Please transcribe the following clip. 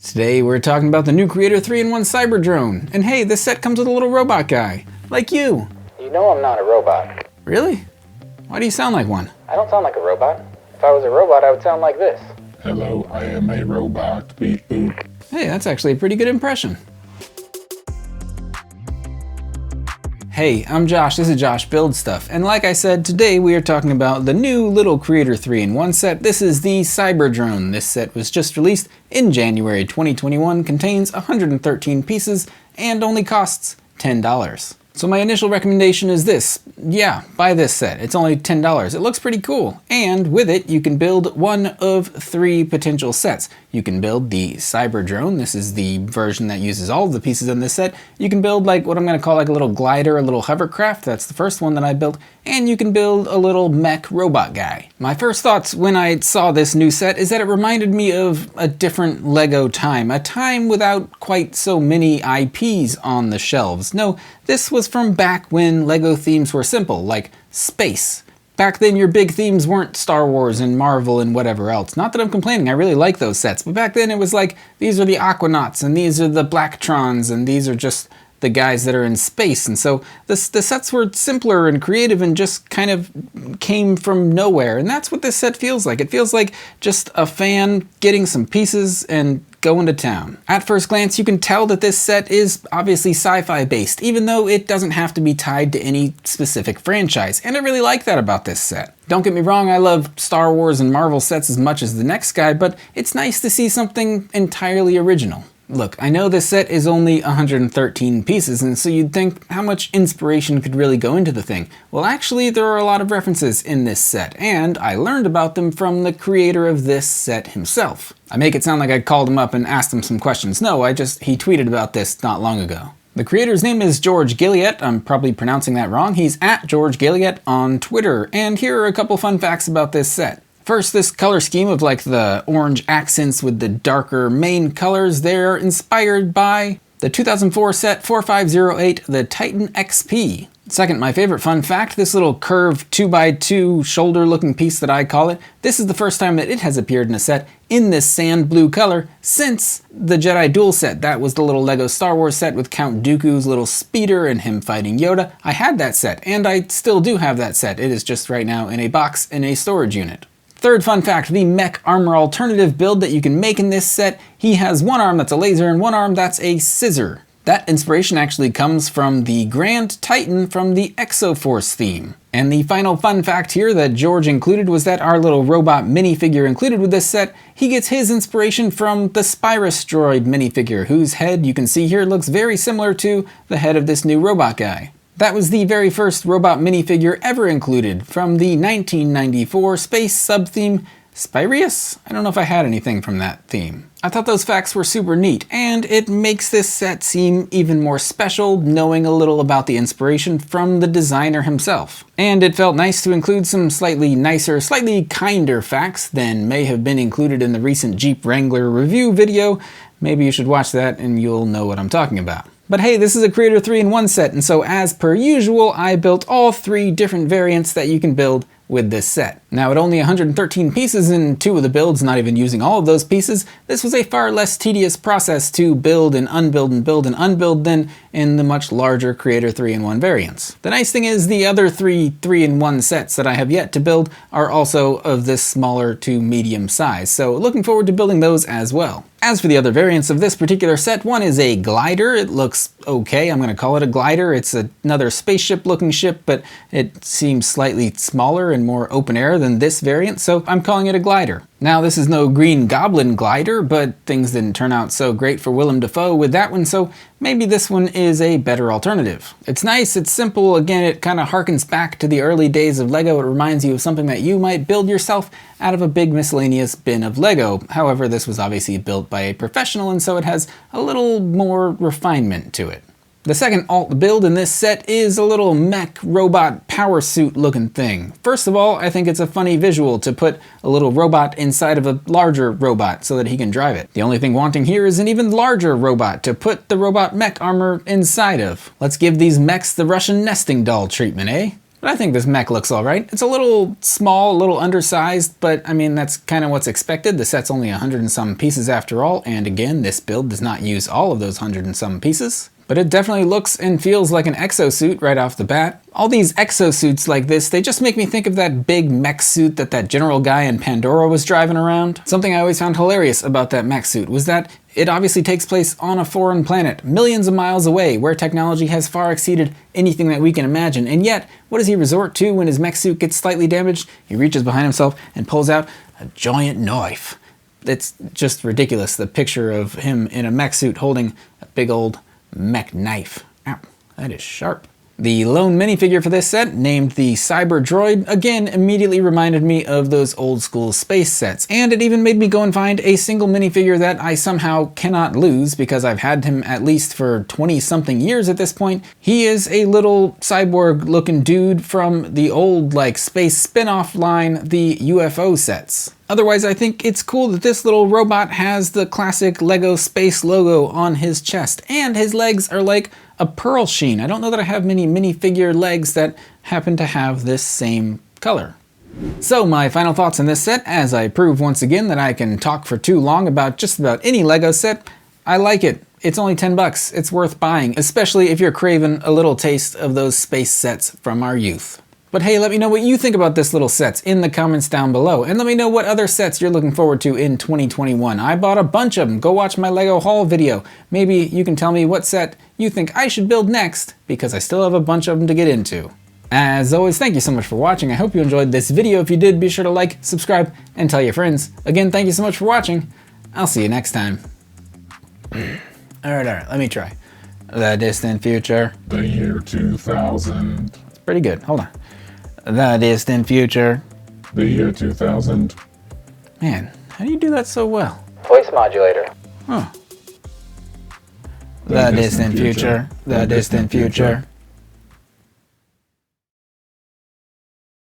Today we're talking about the new Creator 3-in-1 Cyber Drone. And hey, this set comes with a little robot guy. Like you. You know I'm not a robot. Really? Why do you sound like one? I don't sound like a robot. If I was a robot, I would sound like this. Hello, I am a robot. Beep boop. Hey, that's actually a pretty good impression. Hey, I'm Josh, this is Josh Builds Stuff, and like I said, today we are talking about the new little Creator 3-in-1 set. This is the Cyber Drone. This set was just released in January 2021, contains 113 pieces, and only costs $10. So my initial recommendation is this. Yeah, buy this set. It's only $10. It looks pretty cool. And with it, you can build one of 3 potential sets. You can build the Cyber Drone. This is the version that uses all of the pieces in this set. You can build like what I'm going to call like a little glider, a little hovercraft. That's the first one that I built. And you can build a little mech robot guy. My first thoughts when I saw this new set is that it reminded me of a different Lego time. A time without quite so many IPs on the shelves. No, this was from back when Lego themes were simple, like space. Back then your big themes weren't Star Wars and Marvel and whatever else. Not that I'm complaining, I really like those sets, but back then it was like, these are the Aquanauts and these are the Blacktrons and these are just the guys that are in space. And so the sets were simpler and creative and just kind of came from nowhere. And that's what this set feels like. It feels like just a fan getting some pieces and going to town. At first glance, you can tell that this set is obviously sci-fi based, even though it doesn't have to be tied to any specific franchise. And I really like that about this set. Don't get me wrong, I love Star Wars and Marvel sets as much as the next guy, but it's nice to see something entirely original. Look, I know this set is only 113 pieces, and so you'd think how much inspiration could really go into the thing. Well, actually, there are a lot of references in this set, and I learned about them from the creator of this set himself. I make it sound like I called him up and asked him some questions. No, he tweeted about this not long ago. The creator's name is George Gilliet. I'm probably pronouncing that wrong. He's at George Gilliet on Twitter, and here are a couple fun facts about this set. First, this color scheme of like the orange accents with the darker main colors, they're inspired by the 2004 set 4508, the Titan XP. Second, my favorite fun fact, this little curved 2x2 shoulder looking piece that I call it, this is the first time that it has appeared in a set in this sand blue color since the Jedi Duel set. That was the little Lego Star Wars set with Count Dooku's little speeder and him fighting Yoda. I had that set, and I still do have that set. It is just right now in a box in a storage unit. Third fun fact, the mech armor alternative build that you can make in this set, he has one arm that's a laser and one arm that's a scissor. That inspiration actually comes from the Grand Titan from the Exoforce theme. And the final fun fact here that George included was that our little robot minifigure included with this set, he gets his inspiration from the Spirus droid minifigure, whose head you can see here looks very similar to the head of this new robot guy. That was the very first robot minifigure ever included from the 1994 space sub-theme Spirius? I don't know if I had anything from that theme. I thought those facts were super neat, and it makes this set seem even more special knowing a little about the inspiration from the designer himself. And it felt nice to include some slightly nicer, slightly kinder facts than may have been included in the recent Jeep Wrangler review video. Maybe you should watch that and you'll know what I'm talking about. But hey, this is a Creator 3-in-1 set, and so as per usual, I built all 3 different variants that you can build with this set. Now, at only 113 pieces in 2 of the builds, not even using all of those pieces, this was a far less tedious process to build and unbuild and build and unbuild than in the much larger Creator 3-in-1 variants. The nice thing is the other 3 3-in-1 sets that I have yet to build are also of this smaller to medium size, so looking forward to building those as well. As for the other variants of this particular set, one is a glider. It looks okay, I'm going to call it a glider. It's another spaceship looking ship, but it seems slightly smaller and more open air than this variant, so I'm calling it a glider. Now, this is no Green Goblin glider, but things didn't turn out so great for Willem Dafoe with that one, so maybe this one is a better alternative. It's nice, it's simple, again, it kind of harkens back to the early days of Lego. It reminds you of something that you might build yourself out of a big miscellaneous bin of Lego. However, this was obviously built by a professional, and so it has a little more refinement to it. The second alt build in this set is a little mech robot power suit looking thing. First of all, I think it's a funny visual to put a little robot inside of a larger robot so that he can drive it. The only thing wanting here is an even larger robot to put the robot mech armor inside of. Let's give these mechs the Russian nesting doll treatment, eh? But I think this mech looks alright. It's a little small, a little undersized, but I mean, that's kind of what's expected. The set's only 100 and some pieces after all, and again, this build does not use all of those 100 and some pieces. But it definitely looks and feels like an exosuit right off the bat. All these exosuits like this, they just make me think of that big mech suit that general guy in Pandora was driving around. Something I always found hilarious about that mech suit was that it obviously takes place on a foreign planet, millions of miles away, where technology has far exceeded anything that we can imagine. And yet, what does he resort to when his mech suit gets slightly damaged? He reaches behind himself and pulls out a giant knife. It's just ridiculous, the picture of him in a mech suit holding a big old mech knife. Ow, that is sharp. The lone minifigure for this set, named the Cyber Droid, again immediately reminded me of those old school space sets, and it even made me go and find a single minifigure that I somehow cannot lose because I've had him at least for 20-something years at this point. He is a little cyborg-looking dude from the old, space spin-off line, the UFO sets. Otherwise, I think it's cool that this little robot has the classic Lego space logo on his chest, and his legs are like a pearl sheen. I don't know that I have many minifigure legs that happen to have this same color. So my final thoughts on this set, as I prove once again that I can talk for too long about just about any Lego set, I like it. It's only 10 bucks. It's worth buying, especially if you're craving a little taste of those space sets from our youth. But hey, let me know what you think about this little sets in the comments down below, and let me know what other sets you're looking forward to in 2021. I bought a bunch of them. Go watch my Lego haul video. Maybe you can tell me what set you think I should build next, because I still have a bunch of them to get into. As always, thank you so much for watching. I hope you enjoyed this video. If you did, be sure to like, subscribe, and tell your friends. Again, thank you so much for watching. I'll see you next time. Alright, let me try. The distant future. The year 2000. It's pretty good. Hold on. The distant future. The year 2000. Man, how do you do that so well? Voice modulator. Huh. The distant future. The distant future.